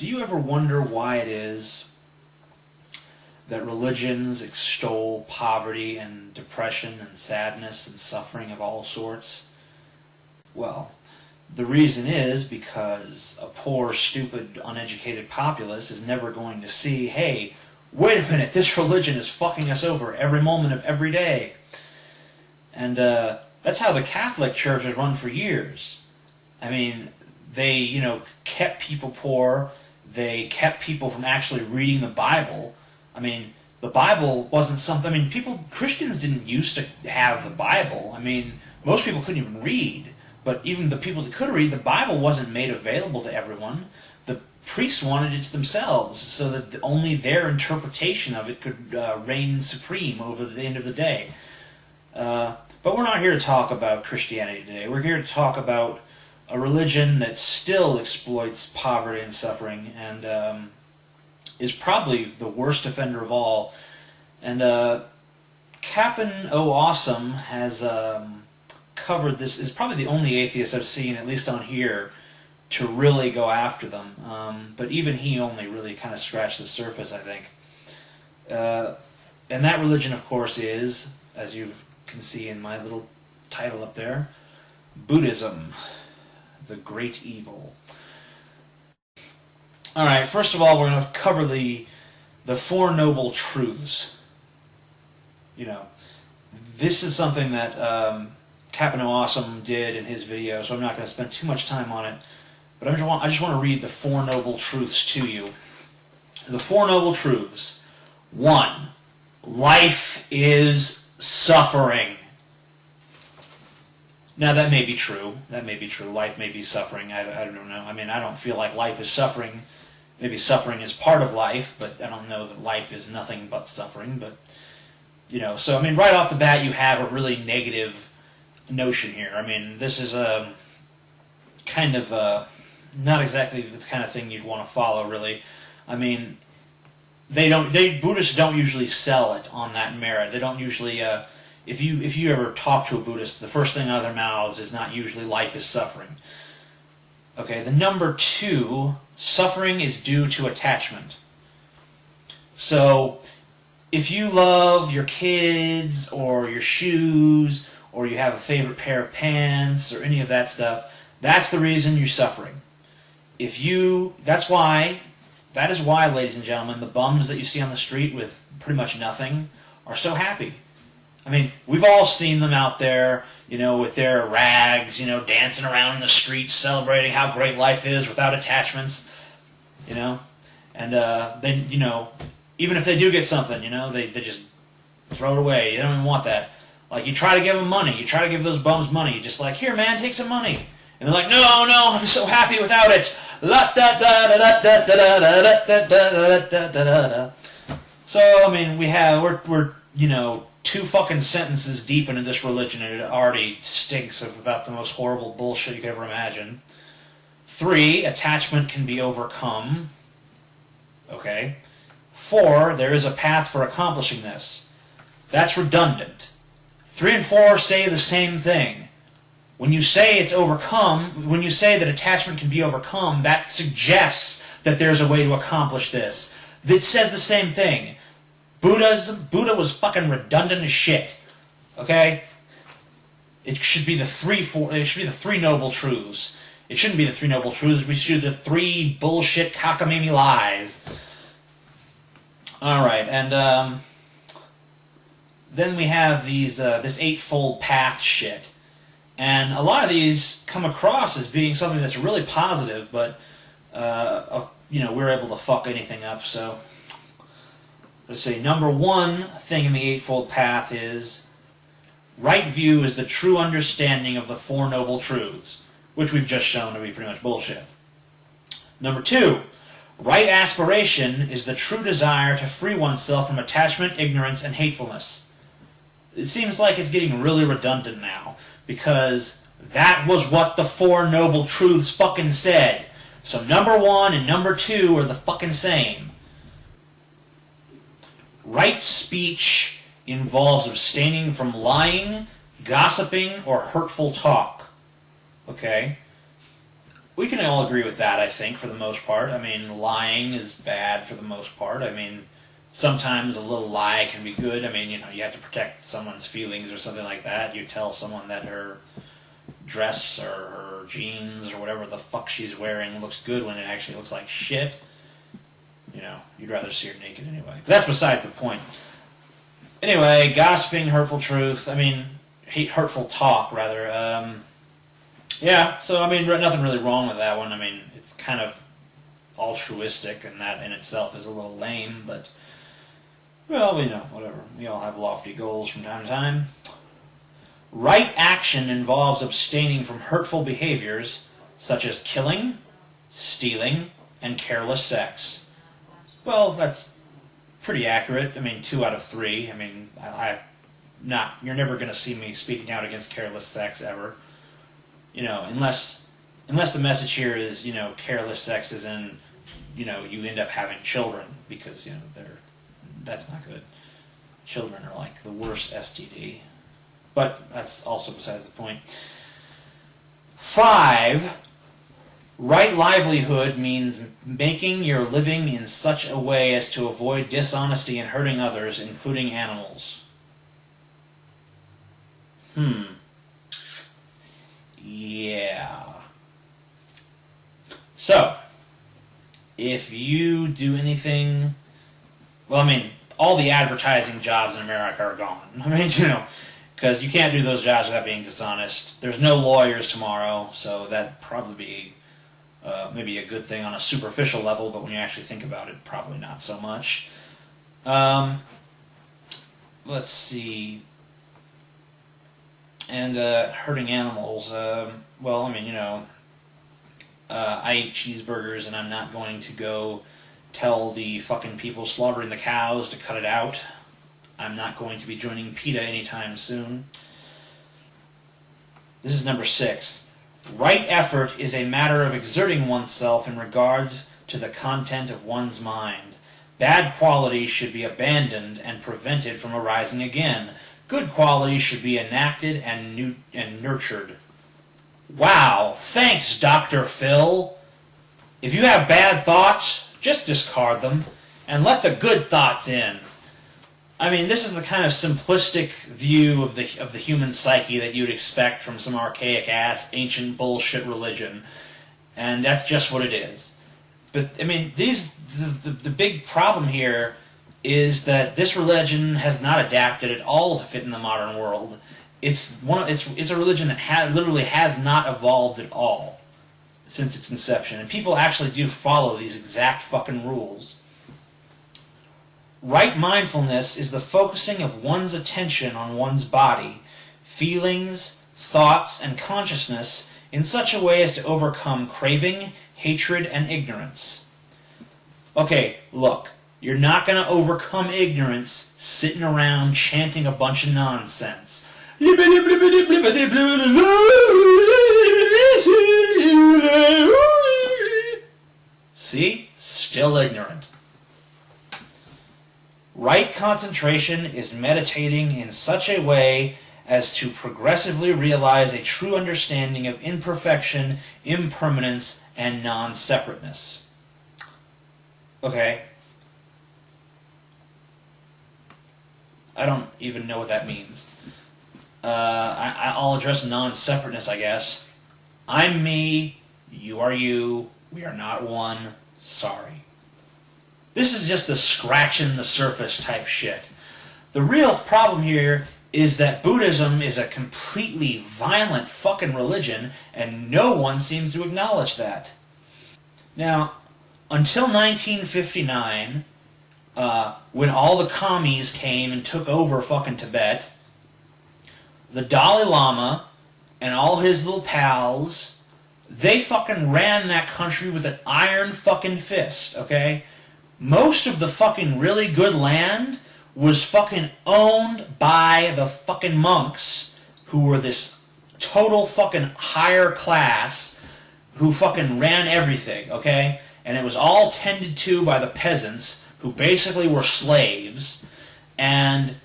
Do you ever wonder why it is that religions extol poverty and depression and sadness and suffering of all sorts? Well, the reason is because a poor, stupid, uneducated populace is never going to see, hey, wait a minute, this religion is fucking us over every moment of every day. And that's how the Catholic Church has run for years. I mean, they, kept people poor. They kept people from actually reading the Bible. I mean, the Bible wasn't something... I mean, Christians didn't used to have the Bible. I mean, most people couldn't even read. But even the people that could read, the Bible wasn't made available to everyone. The priests wanted it to themselves, so that only their interpretation of it could reign supreme over the end of the day. But we're not here to talk about Christianity today. We're here to talk about a religion that still exploits poverty and suffering and is probably the worst offender of all. And Captain Awesome has covered this, is probably the only atheist I've seen, at least on here, to really go after them. But even he only really kind of scratched the surface, I think. And that religion, of course, is, as you can see in my little title up there, Buddhism, the great evil. Alright, first of all, we're going to cover the Four Noble Truths. This is something that Captain Awesome did in his video, so I'm not going to spend too much time on it. But I just want to read the Four Noble Truths to you. The Four Noble Truths. 1. Life is suffering. Now, that may be true. That may be true. Life may be suffering. I don't know. I mean, I don't feel like life is suffering. Maybe suffering is part of life, but I don't know that life is nothing but suffering. But, so, I mean, right off the bat, you have a really negative notion here. I mean, this is a kind of not exactly the kind of thing you'd want to follow, really. I mean, Buddhists don't usually sell it on that merit. They don't usually, if you ever talk to a Buddhist, the first thing out of their mouths is not usually life is suffering. Okay, the number 2, suffering is due to attachment. So, if you love your kids, or your shoes, or you have a favorite pair of pants, or any of that stuff, that's the reason you're suffering. That is why, ladies and gentlemen, the bums that you see on the street with pretty much nothing are so happy. I mean, we've all seen them out there, with their rags, dancing around in the streets, celebrating how great life is without attachments, and then, even if they do get something, they just throw it away. You don't even want that. Like, you try to give them money. You try to give those bums money. You're just like, here, man, take some money. And they're like, no, I'm so happy without it. So, I mean, we're 2 fucking sentences deep into this religion, and it already stinks of about the most horrible bullshit you could ever imagine. 3, attachment can be overcome. Okay. 4, there is a path for accomplishing this. That's redundant. 3 and 4 say the same thing. When you say it's overcome, when you say that attachment can be overcome, that suggests that there's a way to accomplish this. It says the same thing. Buddha was fucking redundant as shit. Okay? It should be the 3 noble truths. It shouldn't be the 3 noble truths. We should do the 3 bullshit cockamamie lies. Alright, and then we have this 8-fold path shit. And a lot of these come across as being something that's really positive, but, we're able to fuck anything up, so... Let's see, number 1 thing in the Eightfold Path is, right view is the true understanding of the Four Noble Truths, which we've just shown to be pretty much bullshit. Number 2, right aspiration is the true desire to free oneself from attachment, ignorance, and hatefulness. It seems like it's getting really redundant now, because that was what the Four Noble Truths fucking said. So number 1 and number 2 are the fucking same. Right speech involves abstaining from lying, gossiping, or hurtful talk. Okay? we can all agree with that, I think, for the most part. I mean, lying is bad for the most part. I mean, sometimes a little lie can be good. I mean, you have to protect someone's feelings or something like that. You tell someone that her dress or her jeans or whatever the fuck she's wearing looks good when it actually looks like shit. You'd rather see her naked anyway. But that's besides the point. Anyway, gossiping, hurtful truth. I mean, hurtful talk, rather. Yeah, so, I mean, nothing really wrong with that one. I mean, it's kind of altruistic, and that in itself is a little lame, but, well, whatever. We all have lofty goals from time to time. Right action involves abstaining from hurtful behaviors, such as killing, stealing, and careless sex. Well, that's pretty accurate. I mean, 2 out of 3. I mean, you're never going to see me speaking out against careless sex ever. Unless the message here is, careless sex is in, you end up having children because, that's not good. Children are like the worst STD. But that's also besides the point. 5, right livelihood means making your living in such a way as to avoid dishonesty and hurting others, including animals. Yeah. So, if you do anything... Well, I mean, all the advertising jobs in America are gone. I mean, because you can't do those jobs without being dishonest. There's no lawyers tomorrow, so that'd probably be maybe a good thing on a superficial level, but when you actually think about it, probably not so much. Let's see. And hurting animals. Well, I mean, I eat cheeseburgers, and I'm not going to go tell the fucking people slaughtering the cows to cut it out. I'm not going to be joining PETA anytime soon. This is number 6. Right effort is a matter of exerting oneself in regard to the content of one's mind. Bad qualities should be abandoned and prevented from arising again. Good qualities should be enacted and nurtured. Wow, thanks, Dr. Phil. If you have bad thoughts, just discard them and let the good thoughts in. I mean, this is the kind of simplistic view of the human psyche that you'd expect from some archaic-ass, ancient bullshit religion. And that's just what it is. But, I mean, the big problem here is that this religion has not adapted at all to fit in the modern world. It's a religion that literally has not evolved at all since its inception. And people actually do follow these exact fucking rules. Right mindfulness is the focusing of one's attention on one's body, feelings, thoughts, and consciousness in such a way as to overcome craving, hatred, and ignorance. Okay, look, you're not going to overcome ignorance sitting around chanting a bunch of nonsense. See? Still ignorant. Right concentration is meditating in such a way as to progressively realize a true understanding of imperfection, impermanence, and non-separateness. Okay. I don't even know what that means. I'll address non-separateness, I guess. I'm me, you are you, we are not one, sorry. This is just the scratching the surface type shit. The real problem here is that Buddhism is a completely violent fucking religion, and no one seems to acknowledge that. Now, until 1959, when all the commies came and took over fucking Tibet, the Dalai Lama and all his little pals, they fucking ran that country with an iron fucking fist, okay? Most of the fucking really good land was fucking owned by the fucking monks, who were this total fucking higher class, who fucking ran everything, okay? And it was all tended to by the peasants, who basically were slaves. And,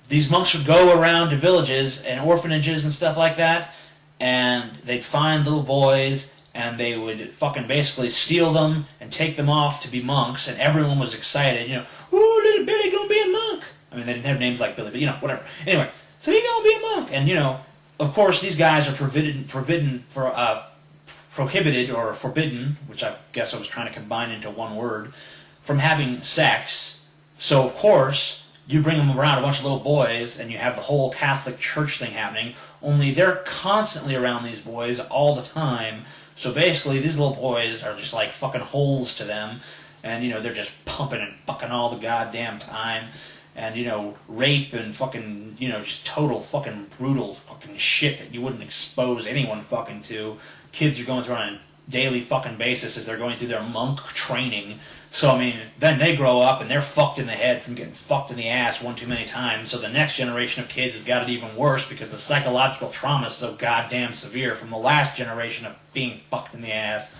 these monks would go around to villages and orphanages and stuff like that, and they'd find little boys, and they would fucking basically steal them and take them off to be monks, and everyone was excited, you know, ooh, little Billy gonna be a monk. I mean, they didn't have names like Billy, but, you know, whatever. Anyway, so he gonna be a monk, and, you know, of course, these guys are prohibited or forbidden, which I guess I was trying to combine into one word, from having sex. So, of course, you bring them around a bunch of little boys, and you have the whole Catholic Church thing happening, only they're constantly around these boys all the time. So basically, these little boys are just like fucking holes to them, and, you know, they're just pumping and fucking all the goddamn time, and, you know, rape and fucking, you know, just total fucking brutal fucking shit that you wouldn't expose anyone fucking to. Kids are going through on a daily fucking basis as they're going through their monk training. So, I mean, then they grow up and they're fucked in the head from getting fucked in the ass one too many times. So the next generation of kids has got it even worse because the psychological trauma is so goddamn severe from the last generation of being fucked in the ass.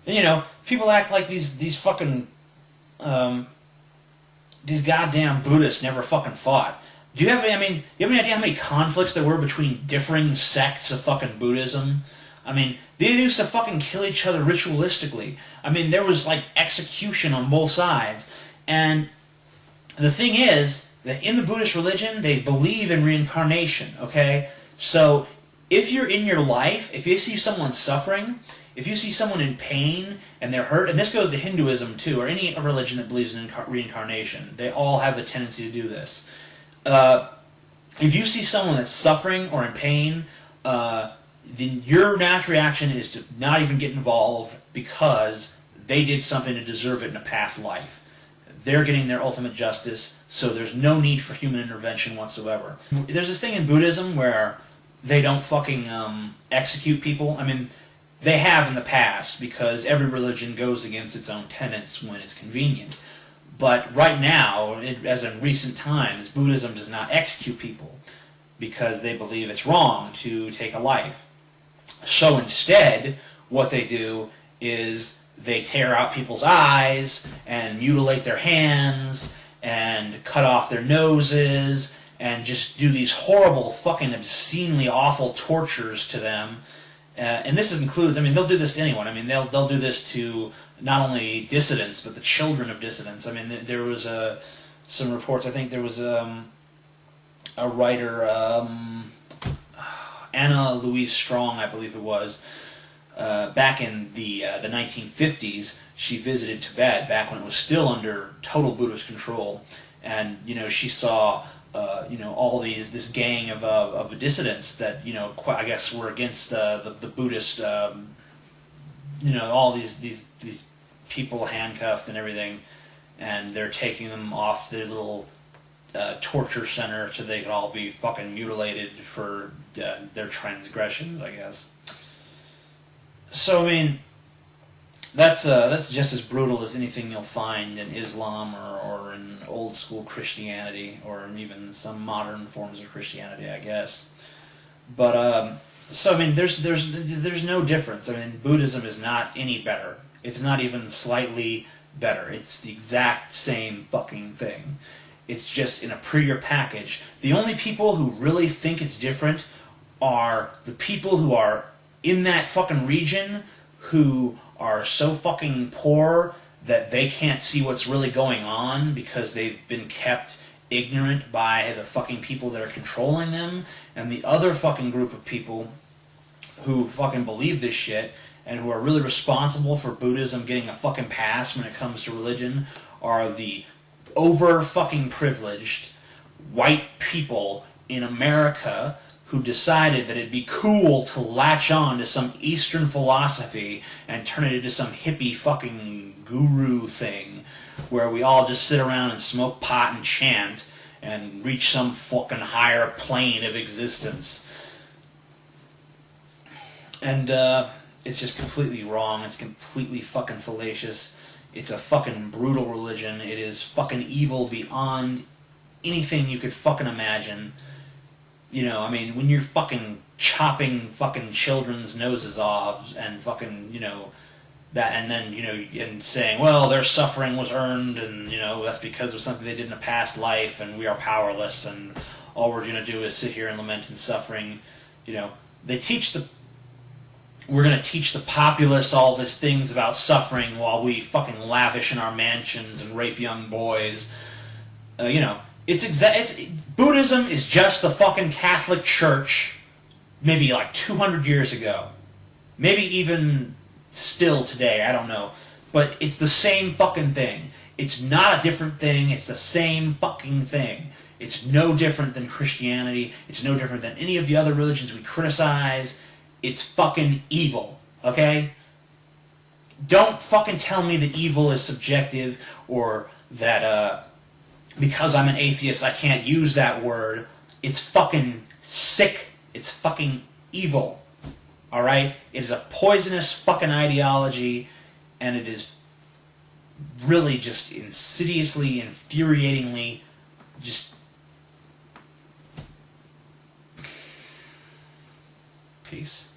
And, you know, people act like these fucking, these goddamn Buddhists never fucking fought. Do you have any, I mean, you have any idea how many conflicts there were between differing sects of fucking Buddhism? I mean, they used to fucking kill each other ritualistically. I mean, there was, like, execution on both sides. And the thing is that in the Buddhist religion, they believe in reincarnation, okay? So, if you're in your life, if you see someone suffering, if you see someone in pain and they're hurt, and this goes to Hinduism too, or any religion that believes in reincarnation, they all have the tendency to do this. If you see someone that's suffering or in pain, then your natural reaction is to not even get involved because they did something to deserve it in a past life. They're getting their ultimate justice, so there's no need for human intervention whatsoever. There's this thing in Buddhism where they don't fucking execute people. I mean, they have in the past because every religion goes against its own tenets when it's convenient. But right now, as in recent times, Buddhism does not execute people because they believe it's wrong to take a life. So instead, what they do is they tear out people's eyes and mutilate their hands and cut off their noses and just do these horrible, fucking obscenely awful tortures to them. And this includes, I mean, they'll do this to anyone. I mean, they'll do this to not only dissidents, but the children of dissidents. I mean, there was some reports, I think there was a writer, Anna Louise Strong, I believe it was, back in the 1950s, she visited Tibet back when it was still under total Buddhist control, and, you know, she saw you know, all this gang of dissidents that, you know, I guess were against the Buddhist, you know, all these people handcuffed and everything, and they're taking them off to their little torture center so they could all be fucking mutilated for their transgressions, I guess. So, I mean, that's just as brutal as anything you'll find in Islam or in old school Christianity or in even some modern forms of Christianity, I guess. But so, I mean, there's no difference. I mean, Buddhism is not any better. It's not even slightly better. It's the exact same fucking thing. It's just in a prettier package. The only people who really think it's different are the people who are in that fucking region who are so fucking poor that they can't see what's really going on because they've been kept ignorant by the fucking people that are controlling them, and the other fucking group of people who fucking believe this shit and who are really responsible for Buddhism getting a fucking pass when it comes to religion are the over fucking privileged white people in America who decided that it'd be cool to latch on to some Eastern philosophy and turn it into some hippie fucking guru thing where we all just sit around and smoke pot and chant and reach some fucking higher plane of existence. And it's just completely wrong. It's completely fucking fallacious. It's a fucking brutal religion. It is fucking evil beyond anything you could fucking imagine. You know, I mean, when you're fucking chopping fucking children's noses off and fucking, you know, that, and then, you know, and saying, well, their suffering was earned and, you know, that's because of something they did in a past life and we are powerless and all we're going to do is sit here and lament in suffering. You know, they teach the we're going to teach the populace all these things about suffering while we fucking lavish in our mansions and rape young boys. You know, Buddhism is just the fucking Catholic Church maybe like 200 years ago. Maybe even still today, I don't know. But it's the same fucking thing. It's not a different thing, it's the same fucking thing. It's no different than Christianity. It's no different than any of the other religions we criticize. It's fucking evil, okay? Don't fucking tell me that evil is subjective, or that because I'm an atheist I can't use that word. It's fucking sick. It's fucking evil, alright? It is a poisonous fucking ideology, and it is really just insidiously, infuriatingly, just... Peace.